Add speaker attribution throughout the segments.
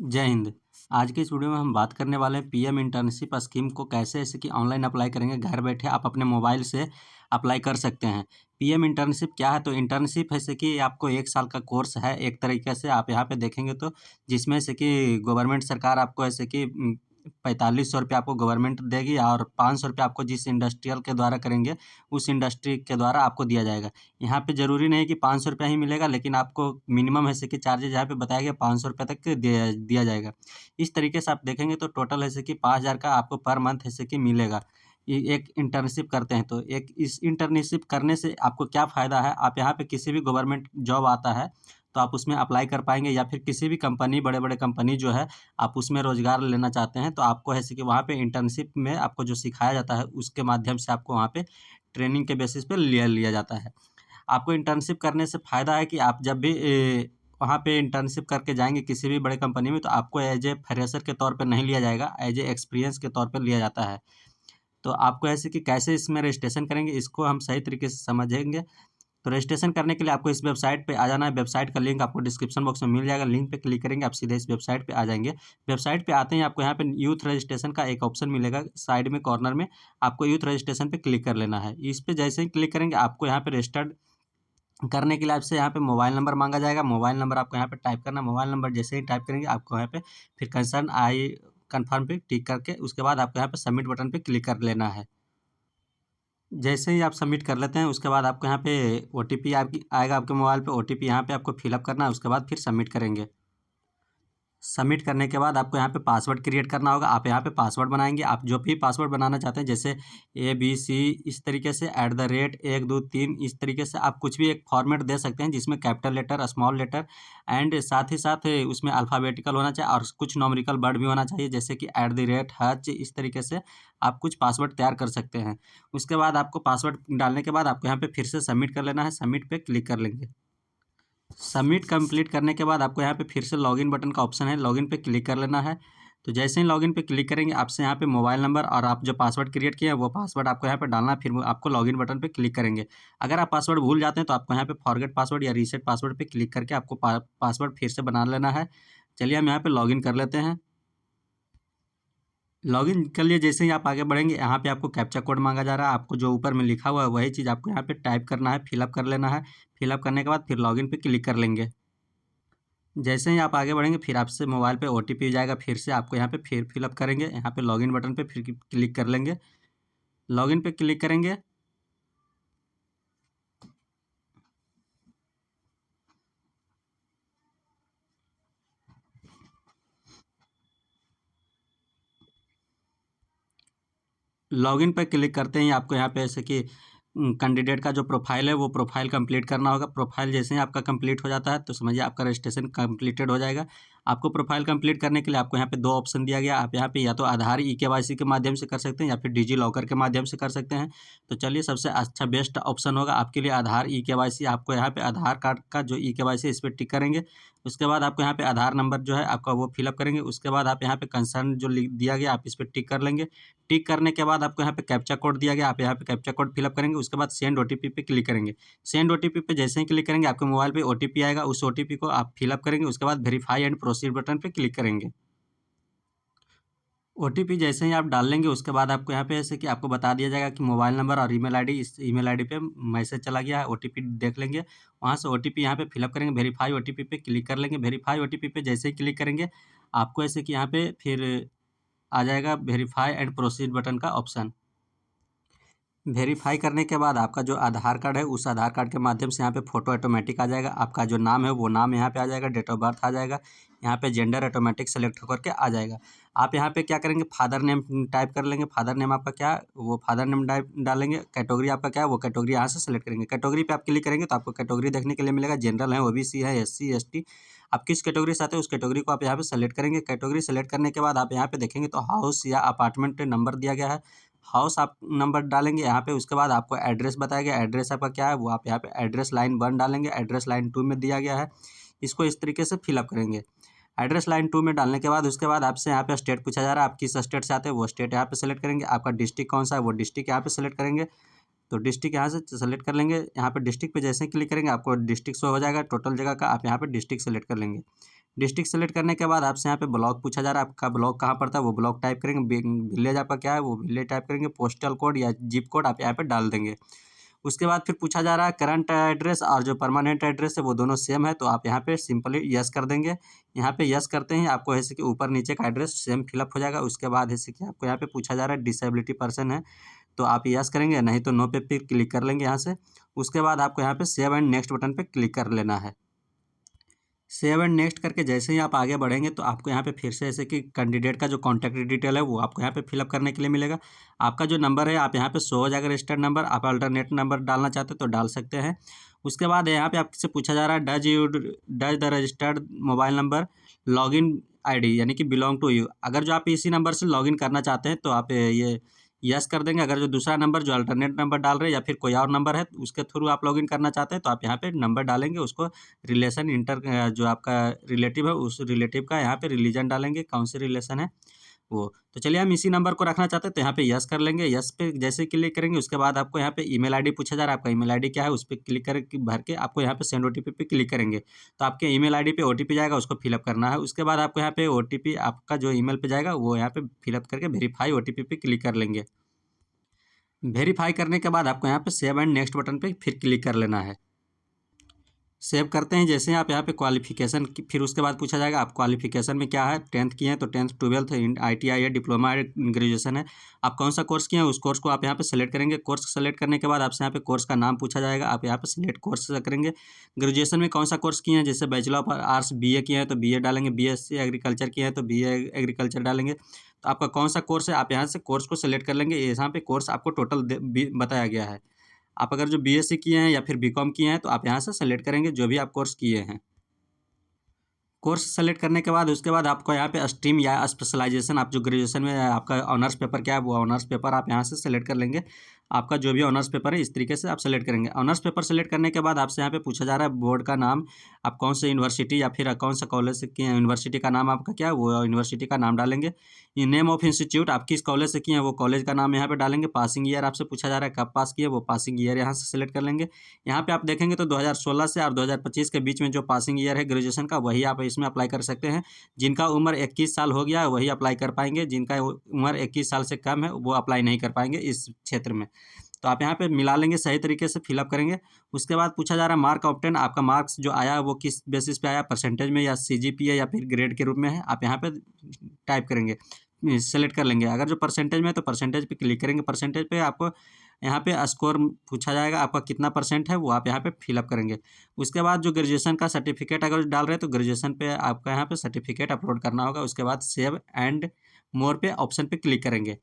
Speaker 1: जय हिंद। आज की इस वीडियो में हम बात करने वाले हैं पीएम इंटर्नशिप स्कीम को कैसे ऐसे कि ऑनलाइन अप्लाई करेंगे। घर बैठे आप अपने मोबाइल से अप्लाई कर सकते हैं। पीएम इंटर्नशिप क्या है? तो इंटर्नशिप ऐसे कि आपको 1 साल का कोर्स है एक तरीके से आप यहाँ पे देखेंगे तो, जिसमें से कि गवर्नमेंट सरकार आपको ऐसे कि 4500 रुपये आपको गवर्नमेंट देगी और 500 रुपये आपको जिस इंडस्ट्रियल के द्वारा करेंगे उस इंडस्ट्री के द्वारा आपको दिया जाएगा। यहाँ पे ज़रूरी नहीं कि 500 रुपया ही मिलेगा, लेकिन आपको मिनिमम ऐसे कि चार्जेज यहाँ पे बताया गया 500 रुपये तक दिया जाएगा। इस तरीके से आप देखेंगे तो टोटल ऐसे कि 5000 का आपको पर मंथ ऐसे कि मिलेगा। ये एक इंटर्नशिप करते हैं तो एक इस इंटर्नशिप करने से आपको क्या फ़ायदा है? आप यहाँ पे किसी भी गवर्नमेंट जॉब आता है तो आप उसमें अप्लाई कर पाएँगे, या फिर किसी भी कंपनी बड़े-बड़े कंपनी जो है आप उसमें रोज़गार लेना चाहते हैं तो आपको ऐसे कि वहाँ पे इंटर्नशिप में आपको जो सिखाया जाता है उसके माध्यम से आपको वहाँ पे ट्रेनिंग के बेसिस पे लिया लिया जाता है। आपको इंटर्नशिप करने से फ़ायदा है कि आप जब भी वहाँ पे इंटर्नशिप करके जाएँगे किसी भी बड़े कंपनी में तो आपको एज़ ए फ्रेशर के तौर पे नहीं लिया जाएगा, एज़ ए एक्सपीरियंस के तौर पे लिया जाता है। तो आपको ऐसे कि कैसे इसमें रजिस्ट्रेशन करेंगे इसको हम सही तरीके से समझेंगे। तो रजिस्ट्रेशन करने के लिए आपको इस वेबसाइट पे आ जाना है। वेबसाइट का लिंक आपको डिस्क्रिप्शन बॉक्स में मिल जाएगा। लिंक पे क्लिक करेंगे, आप सीधे इस वेबसाइट पे आ जाएँगे। वेबसाइट पे आते ही आपको यहाँ पे यूथ रजिस्ट्रेशन का एक ऑप्शन मिलेगा साइड में कॉर्नर में, आपको यूथ रजिस्ट्रेशन पे क्लिक कर लेना है। इस पे जैसे ही क्लिक करेंगे आपको यहाँ पे रजिस्टर्ड करने के लिए आपसे यहाँ पे मोबाइल नंबर माँगा जाएगा। मोबाइल नंबर आपको यहाँ पे टाइप करना है। मोबाइल नंबर जैसे ही टाइप करेंगे आपको यहाँ पे फिर कंसर्न आई कन्फर्म पे टिक करके उसके बाद आपको यहाँ पे सबमिट बटन पे क्लिक कर लेना है। जैसे ही आप सबमिट कर लेते हैं उसके बाद आपको यहाँ पे ओटीपी आपकी आएगा आपके मोबाइल पे, ओटीपी यहाँ पे आपको फिलअप करना है, उसके बाद फिर सबमिट करेंगे। सबमिट करने के बाद आपको यहाँ पे पासवर्ड क्रिएट करना होगा। आप यहाँ पे पासवर्ड बनाएँगे, आप जो भी पासवर्ड बनाना चाहते हैं जैसे ABC इस तरीके से @ 1 2 3 इस तरीके से आप कुछ भी एक फॉर्मेट दे सकते हैं जिसमें capital letter, small letter and साथ ही साथ उसमें अल्फ़ाबेटिकल होना चाहिए और कुछ न्यूमेरिकल वर्ड भी होना चाहिए जैसे कि @ इस तरीके से आप कुछ पासवर्ड तैयार कर सकते हैं। उसके बाद आपको पासवर्ड डालने के बाद आपको यहाँ पे फिर से सबमिट कर लेना है, सबमिट पे क्लिक कर लेंगे। सबमिट कंप्लीट करने के बाद आपको यहाँ पे फिर से लॉगिन बटन का ऑप्शन है, लॉगिन पे क्लिक कर लेना है। तो जैसे ही लॉगिन पे क्लिक करेंगे आपसे यहाँ पे मोबाइल नंबर और आप जो पासवर्ड क्रिएट किए हैं वो पासवर्ड आपको यहाँ पे डालना है, फिर वो आपको लॉगिन बटन पे क्लिक करेंगे। अगर आप पासवर्ड भूल जाते हैं तो आपको यहाँ पे फॉरगेट पासवर्ड या रीसेट पासवर्ड पे क्लिक करके आपको पासवर्ड फिर से बना लेना है। चलिए हम यहाँ पे लॉगिन कर लेते हैं। लॉगिन कर लिए जैसे ही आप आगे बढ़ेंगे यहाँ पे आपको कैप्चा कोड मांगा जा रहा है, आपको जो ऊपर में लिखा हुआ है वही चीज़ आपको यहाँ पे टाइप करना है, फिलअप कर लेना है। फिलअप करने के बाद फिर लॉगिन पे क्लिक कर लेंगे। जैसे ही आप आगे बढ़ेंगे फिर आपसे मोबाइल पे ओटीपी जाएगा, फिर से आपको यहाँ पे फिर फिलअप करेंगे, यहाँ पे लॉगिन बटन पे फिर क्लिक कर लेंगे। लॉगिन पे क्लिक करेंगे। लॉगिन पे क्लिक करते ही आपको यहाँ पे ऐसे कि कैंडिडेट का जो प्रोफाइल है वो प्रोफाइल कंप्लीट करना होगा। प्रोफाइल जैसे ही आपका कंप्लीट हो जाता है तो समझिए आपका रजिस्ट्रेशन कंप्लीटेड हो जाएगा। आपको प्रोफाइल कंप्लीट करने के लिए आपको यहाँ पे 2 ऑप्शन दिया गया। आप यहाँ पे या तो आधार ई-केवाईसी के माध्यम से कर सकते हैं या फिर डिजी लॉकर के माध्यम से कर सकते हैं। तो चलिए सबसे अच्छा बेस्ट ऑप्शन होगा आपके लिए आधार ई-केवाईसी। आपको यहाँ पे आधार कार्ड का जो ई-केवाईसी इस पर टिक करेंगे। उसके बाद आपको यहाँ पे आधार नंबर जो है आपका वो फिलअप करेंगे। उसके बाद आप यहाँ पे कंसर्न जो दिया गया आप इस पर टिक कर लेंगे। टिक करने के बाद आपको यहाँ पे कैप्चा कोड दिया गया, आप यहाँ पे कैप्चा कोड फिलअप करेंगे। उसके बाद सेंड ओटीपी पे क्लिक करेंगे। सेंड ओटीपी पे जैसे ही क्लिक करेंगे आपके मोबाइल पे ओटीपी आएगा, उस ओटीपी को आप फिलअप करेंगे। उसके बाद वेरीफाई एंड प्रोसीड बटन पे क्लिक करेंगे। ओटीपी जैसे ही आप डाल लेंगे उसके बाद आपको यहाँ पे ऐसे कि आपको बता दिया जाएगा कि मोबाइल नंबर और ईमेल आईडी, इस ईमेल आईडी पे मैसेज चला गया है, ओटीपी देख लेंगे। वहाँ से ओटीपी यहाँ पे फिलअप करेंगे, वेरीफाई ओटीपी पे क्लिक कर लेंगे। वेरीफाई ओटीपी पे जैसे ही क्लिक करेंगे आपको ऐसे कि यहाँ पे फिर आ जाएगा वेरीफाई एंड प्रोसीड बटन का ऑप्शन। वेरीफाई करने के बाद आपका जो आधार कार्ड है उस आधार कार्ड के माध्यम से यहाँ पे फ़ोटो ऑटोमेटिक आ जाएगा। आपका जो नाम है वो नाम यहाँ पे आ जाएगा, डेट ऑफ बर्थ आ जाएगा, यहाँ पे जेंडर ऑटोमेटिक सेलेक्ट होकर के आ जाएगा। आप यहाँ पे क्या करेंगे, फादर नेम टाइप कर लेंगे। फादर नेम आपका क्या है वो फादर नेम डालेंगे। कैटेगरी आपका क्या है वो कैटेगरी यहाँ से सेलेक्ट करेंगे। कैटेगरी पे आप क्लिक करेंगे तो आपको कैटेगरी देखने के लिए मिलेगा, जनरल है, ओबीसी है, एससी एसटी। आप किस कैटेगरी से आते हैं उस कैटेगरी को आप यहाँ पे सेलेक्ट करेंगे। कैटेगरी सेलेक्ट करने के बाद आप यहाँ पे देखेंगे तो हाउस या अपार्टमेंट नंबर दिया गया है, हाउस आप नंबर डालेंगे यहाँ पे। उसके बाद आपको एड्रेस बताया गया, एड्रेस आपका क्या है वो आप यहाँ पे एड्रेस लाइन 1 डालेंगे, एड्रेस लाइन 2 में दिया गया है। इसको इस तरीके से फिलअप करेंगे। एड्रेस लाइन 2 में डालने के बाद उसके बाद आपसे यहाँ पे स्टेट पूछा जा रहा है, आप किस स्टेट से आते हैं वो स्टेट यहाँ पे सेलेक्ट करेंगे। आपका डिस्ट्रिक्ट कौन सा है वो डिस्ट्रिक्ट यहाँ पे सेलेक्ट करेंगे। तो डिस्ट्रिक्ट यहाँ से सेलेक्ट कर लेंगे। यहाँ पे डिस्ट्रिक्ट पे जैसे ही क्लिक करेंगे आपको डिस्ट्रिक्ट शो हो जाएगा टोटल जगह का, आप यहाँ पे डिस्ट्रिक्ट सेलेक्ट कर लेंगे। डिस्ट्रिक्ट सेलेक्ट करने के बाद आपसे यहाँ पे ब्लॉक पूछा जा रहा है, आपका ब्लॉक कहाँ पड़ता है वो ब्लॉक टाइप करेंगे, विलेज आपका क्या है वो विलेज टाइप करेंगे, पोस्टल कोड या जिप कोड आप यहाँ पे डाल देंगे। उसके बाद फिर पूछा जा रहा है करंट एड्रेस और जो परमानेंट एड्रेस है वो दोनों सेम है, तो आप यहाँ पे सिंपली यस कर देंगे। यहाँ पे यस करते ही आपको ऐसे कि ऊपर नीचे का एड्रेस सेम फिलअप हो जाएगा। उसके बाद ऐसे कि आपको यहाँ पे पूछा जा रहा है डिसेबिलिटी पर्सन है, तो आप यस करेंगे, नहीं तो नो पे क्लिक कर लेंगे यहाँ से। उसके बाद आपको यहाँ पे सेव एंड नेक्स्ट बटन पे क्लिक कर लेना है। सेव एंड नेक्स्ट करके जैसे ही आप आगे बढ़ेंगे तो आपको यहाँ पे फिर से ऐसे कि कैंडिडेट का जो कॉन्टैक्ट डिटेल है वो आपको यहाँ पे फिलअप करने के लिए मिलेगा। आपका जो नंबर है आप यहाँ पे शो हो जाएगा रजिस्टर्ड नंबर, आप अल्टरनेट नंबर डालना चाहते हो तो डाल सकते हैं। उसके बाद यहाँ पे आपसे पूछा जा रहा है does the registered mobile number login ID यानी कि बिलोंग टू यू। अगर जो आप इसी नंबर से लॉगिन करना चाहते हैं तो आप ये यस कर देंगे। अगर जो दूसरा नंबर जो अल्टरनेट नंबर डाल रहे हैं या फिर कोई और नंबर है उसके थ्रू आप लॉगिन करना चाहते हैं तो आप यहाँ पे नंबर डालेंगे, उसको रिलेशन जो आपका रिलेटिव है उस रिलेटिव का यहाँ पे रिलीजन डालेंगे, कौन से रिलेशन है वो। तो चलिए हम इसी नंबर को रखना चाहते हैं तो यहाँ पे यस कर लेंगे। यस पे जैसे क्लिक करेंगे उसके बाद आपको यहाँ पे ईमेल आईडी पूछा जा रहा है, आपका ईमेल आईडी क्या है उस पर क्लिक करके भर के आपको यहाँ पे सेंड ओटीपी पे क्लिक करेंगे तो आपके ईमेल आईडी पे ओटीपी जाएगा, उसको फिलअप करना है। उसके बाद आपको यहाँ पे ओटीपी आपका जो ईमेल पे जाएगा वो यहाँ पे फिलअप करके वेरीफाई ओटीपी पे क्लिक कर लेंगे। वेरीफाई करने के बाद आपको यहाँ पे सेव एंड नेक्स्ट बटन पे फिर क्लिक कर लेना है। सेव करते हैं जैसे आप यहाँ पे क्वालिफिकेशन फिर उसके बाद पूछा जाएगा आप क्वालिफिकेशन में क्या है, 10th किए हैं तो 10th 12th ITI है, डिप्लोमा है, ग्रेजुएशन है, आप कौन सा कोर्स किए हैं उस कोर्स को आप यहाँ पे सेलेक्ट करेंगे। कोर्स सेलेक्ट करने के बाद आपसे यहाँ पे कोर्स का नाम पूछा जाएगा, आप यहाँ पे सेलेक्ट कोर्स करेंगे। ग्रेजुएशन में कौन सा कोर्स किए हैं, जैसे बैचलर ऑफ आर्ट्स BA किए हैं तो BA डालेंगे, BSc एग्रीकल्चर किए हैं तो BA एग्रीकल्चर डालेंगे। तो आपका कौन सा कोर्स है आप यहाँ से कोर्स को सेलेक्ट कर लेंगे। यहाँ पे कोर्स आपको टोटल बताया गया है। आप अगर जो BSc किए हैं या फिर BCom किए हैं तो आप यहाँ से सेलेक्ट करेंगे जो भी आप कोर्स किए हैं। कोर्स सेलेक्ट करने के बाद उसके बाद आपको यहाँ पे स्ट्रीम या स्पेशलाइजेशन आप जो ग्रेजुएशन में आपका ऑनर्स पेपर क्या है वो ऑनर्स पेपर आप यहाँ से सेलेक्ट कर लेंगे। आपका जो भी ऑनर्स पेपर है इस तरीके से आप सेलेक्ट करेंगे। ऑनर्स पेपर सेलेक्ट करने के बाद आपसे यहाँ पे पूछा जा रहा है बोर्ड का नाम, आप कौन से यूनिवर्सिटी या फिर कौन सा कॉलेज से किए हैं, यूनिवर्सिटी का नाम आपका क्या है वो यूनिवर्सिटी का नाम डालेंगे। ये नेम ऑफ इंस्टीट्यूट आप किस कॉलेज से किए हैं वो कॉलेज का नाम यहाँ पे डालेंगे। पासिंग ईयर आपसे पूछा जा रहा है कब पास किए वो पासिंग ईयर यहाँ से सेलेक्ट कर लेंगे। यहाँ पे आप देखेंगे तो 2016 से और 2025 के बीच में जो पासिंग ईयर है ग्रेजुएशन का वही आप इसमें अप्लाई कर सकते हैं। जिनका उम्र 21 साल हो गया है वही अप्लाई कर पाएंगे, जिनका उम्र 21 साल से कम है वो अप्लाई नहीं कर पाएंगे इस क्षेत्र में। तो आप यहाँ पे मिला लेंगे, सही तरीके से फिलअप करेंगे। उसके बाद पूछा जा रहा है मार्क ऑब्टेन, आपका मार्क्स जो आया वो किस बेसिस पे आया, परसेंटेज में या CGPA या फिर ग्रेड के रूप में है, आप यहाँ पे टाइप करेंगे, सेलेक्ट कर लेंगे। अगर जो परसेंटेज में है तो परसेंटेज पे क्लिक करेंगे। परसेंटेज पे आपको यहाँ पे स्कोर पूछा जाएगा आपका कितना % है वो आप यहाँ पे फिलअप करेंगे। उसके बाद जो ग्रेजुएशन का सर्टिफिकेट अगर डाल रहे हैं तो ग्रेजुएशन पे आपका यहाँ पे सर्टिफिकेट अपलोड करना होगा। उसके बाद सेव एंड मोर पे ऑप्शन पे क्लिक करेंगे।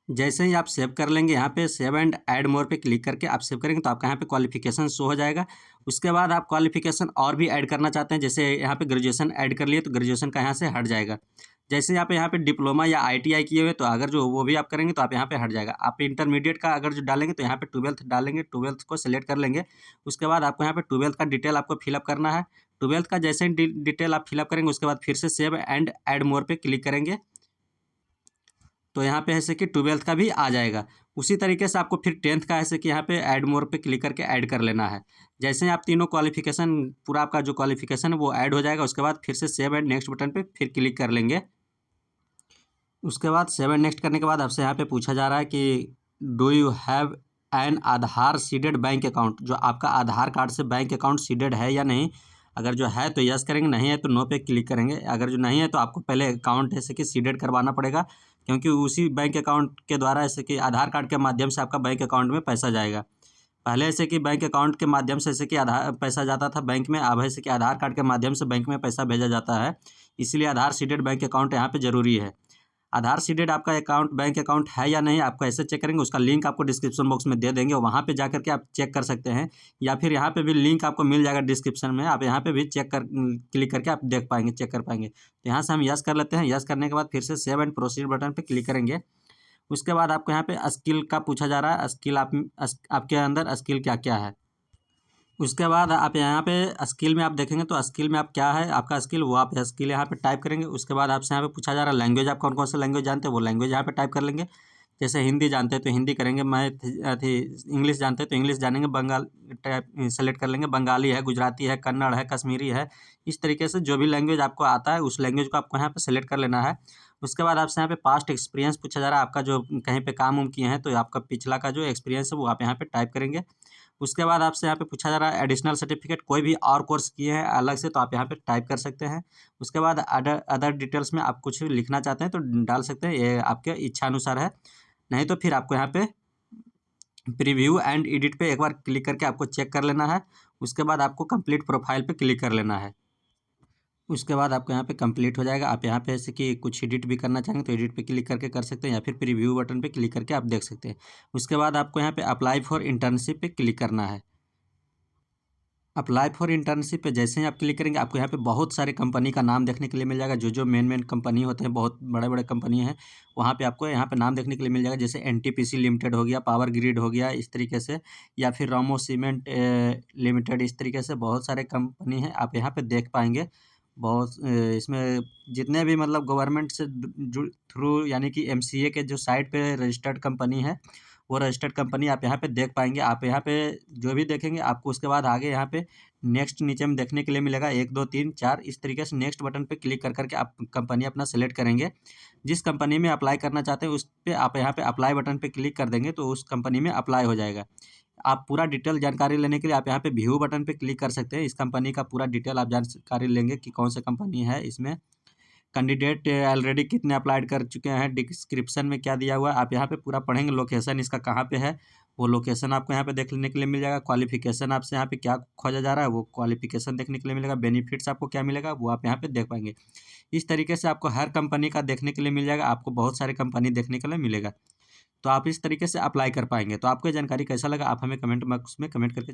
Speaker 1: जैसे ही आप सेव कर लेंगे यहाँ पे सेव एंड ऐड मोर पे क्लिक करके आप सेव करेंगे तो आपका यहाँ पे क्वालिफिकेशन शो हो जाएगा। उसके बाद आप क्वालिफिकेशन और भी ऐड करना चाहते हैं, जैसे यहाँ पे ग्रेजुएशन ऐड कर लिए तो ग्रेजुएशन का यहाँ से हट जाएगा। जैसे यहाँ पे डिप्लोमा या ITI किए हुए तो अगर जो वो भी आप करेंगे तो आप यहाँ पे हट जाएगा। आप इंटरमीडिएट का अगर जो डालेंगे तो यहाँ पे 12th डालेंगे, 12th को सिलेक्ट कर लेंगे। उसके बाद आपको यहाँ पे 12th का डिटेल आपको फिलअप करना है। 12th का जैसे ही डिटेल आप फिलअप करेंगे उसके बाद फिर से सेव एंड ऐड मोर पे क्लिक करेंगे तो यहाँ पे ऐसे कि 12th का भी आ जाएगा। उसी तरीके से आपको फिर 10th का ऐसे कि यहाँ पे ऐड मोर पे क्लिक करके ऐड कर लेना है। जैसे ही आप तीनों क्वालिफिकेशन पूरा आपका जो क्वालिफिकेशन है वो ऐड हो जाएगा। उसके बाद फिर से सेव एंड नेक्स्ट बटन पे फिर क्लिक कर लेंगे। उसके बाद सेव एंड नेक्स्ट करने के बाद आपसे यहाँ पे पूछा जा रहा है कि do you have an Aadhaar seeded bank account, जो आपका आधार कार्ड से बैंक अकाउंट सीडेड है या नहीं। अगर जो है तो यस करेंगे, नहीं है तो नो पे क्लिक करेंगे। अगर जो नहीं है तो आपको पहले अकाउंट ऐसे कि सीडेड करवाना पड़ेगा, क्योंकि उसी बैंक अकाउंट के द्वारा ऐसे कि आधार कार्ड के माध्यम से आपका बैंक अकाउंट में पैसा जाएगा। पहले ऐसे कि बैंक अकाउंट के माध्यम से ऐसे कि आधार पैसा जाता था बैंक में, अब ऐसे कि आधार कार्ड के माध्यम से बैंक में पैसा भेजा जाता है। इसलिए आधार सीडेड बैंक अकाउंट यहाँ पे ज़रूरी है। आधार सीडेड आपका अकाउंट बैंक अकाउंट है या नहीं आपको ऐसे चेक करेंगे, उसका लिंक आपको डिस्क्रिप्शन बॉक्स में दे देंगे, वहाँ पे जाकर के आप चेक कर सकते हैं। या फिर यहाँ पे भी लिंक आपको मिल जाएगा डिस्क्रिप्शन में, आप यहाँ पे भी क्लिक करके आप देख पाएंगे, चेक कर पाएंगे। तो यहाँ से हम यस कर लेते हैं। यस करने के बाद फिर से सेव एंड प्रोसीड बटन पर क्लिक करेंगे। उसके बाद आपको यहाँ पे स्किल का पूछा जा रहा है, स्किल आपके अंदर स्किल क्या क्या है। उसके बाद आप यहाँ पे स्किल में आप देखेंगे तो स्किल में आप क्या है आपका स्किल, वो आप स्किल यहाँ पे टाइप करेंगे। उसके बाद आपसे यहाँ पे पूछा जा रहा है लैंग्वेज, आप कौन कौन सा लैंग्वेज जानते हैं वो लैंग्वेज यहाँ पे टाइप कर लेंगे। जैसे हिंदी जानते हैं तो हिंदी करेंगे, मैथ अथी इंग्लिश जानते हैं तो इंग्लिश जानेंगे, बंगाल टाइप सेलेक्ट कर लेंगे, बंगाली है, गुजराती है, कन्नड़ है, कश्मीरी है। इस तरीके से जो भी लैंग्वेज आपको आता है उस लैंग्वेज को आपको यहाँ पे सेलेक्ट कर लेना है। उसके बाद आपसे यहाँ पे पास्ट एक्सपीरियंस पूछा जा रहा है, आपका जो कहीं पे काम किए हैं तो आपका पिछला का जो एक्सपीरियंस है वो आप यहाँ पे टाइप करेंगे। उसके बाद आपसे यहाँ पे पूछा जा रहा है एडिशनल सर्टिफिकेट, कोई भी और कोर्स किए हैं अलग से तो आप यहाँ पे टाइप कर सकते हैं। उसके बाद अदर अदर डिटेल्स में आप कुछ लिखना चाहते हैं तो डाल सकते हैं, ये आपके इच्छा अनुसार है। नहीं तो फिर आपको यहाँ पे प्रीव्यू एंड एडिट पे एक बार क्लिक करके आपको चेक कर लेना है। उसके बाद आपको कंप्लीट प्रोफाइल पे क्लिक कर लेना है। उसके बाद आपको यहाँ पे कंप्लीट हो जाएगा। आप यहाँ पे ऐसे कि कुछ एडिट भी करना चाहेंगे तो एडिट पे क्लिक करके कर सकते हैं, या फिर प्रीव्यू बटन पे क्लिक करके आप देख सकते हैं। उसके बाद आपको यहाँ पे अप्लाई फॉर इंटर्नशिप पे क्लिक करना है। अप्लाई फॉर इंटर्नशिप पे जैसे ही आप क्लिक करेंगे आपको यहाँ पे बहुत सारे कंपनी का नाम देखने के लिए मिल जाएगा। जो मेन कंपनी होते हैं, बहुत बड़े बड़े कंपनी हैं, वहाँ पे आपको यहाँ पे नाम देखने के लिए मिल जाएगा। जैसे एनटीपीसी लिमिटेड हो गया, पावर ग्रिड हो गया, इस तरीके से, या फिर रामो सीमेंट लिमिटेड, इस तरीके से बहुत सारे कंपनी हैं आप यहाँ पे देख पाएंगे। बहुत इसमें जितने भी मतलब गवर्नमेंट से थ्रू यानी कि एमसीए के जो साइट पे रजिस्टर्ड कंपनी है वो रजिस्टर्ड कंपनी आप यहाँ पे देख पाएंगे। आप यहाँ पे जो भी देखेंगे आपको उसके बाद आगे यहाँ पे नेक्स्ट नीचे में देखने के लिए मिलेगा 1 2 3 4, इस तरीके से नेक्स्ट बटन पे क्लिक कर करके आप कंपनी अपना सेलेक्ट करेंगे। जिस कंपनी में अप्लाई करना चाहते हैं उस पर आप यहाँ पे अप्लाई बटन पे क्लिक कर देंगे तो उस कंपनी में अप्लाई हो जाएगा। आप पूरा डिटेल जानकारी लेने के लिए आप यहाँ पे व्यू बटन पे क्लिक कर सकते हैं। इस कंपनी का पूरा डिटेल आप जानकारी लेंगे कि कौन सा कंपनी है, इसमें कैंडिडेट ऑलरेडी कितने अप्लाइड कर चुके हैं, डिस्क्रिप्शन में क्या दिया हुआ है, आप यहाँ पे पूरा पढ़ेंगे। लोकेशन इसका कहाँ पे है वो लोकेशन आपको यहाँ पे देख लेने के लिए मिल जाएगा। क्वालिफिकेशन आपसे यहाँ पे क्या खोजा जा रहा है वो क्वालिफिकेशन देखने के लिए मिलेगा। बेनिफिट्स आपको क्या मिलेगा वो आप यहाँ पे देख पाएंगे। इस तरीके से आपको हर कंपनी का देखने के लिए मिल जाएगा। आपको बहुत सारे कंपनी देखने के लिए मिलेगा, तो आप इस तरीके से अप्लाई कर पाएंगे। तो आपको ये जानकारी कैसा लगा आप हमें कमेंट बॉक्स में कमेंट करके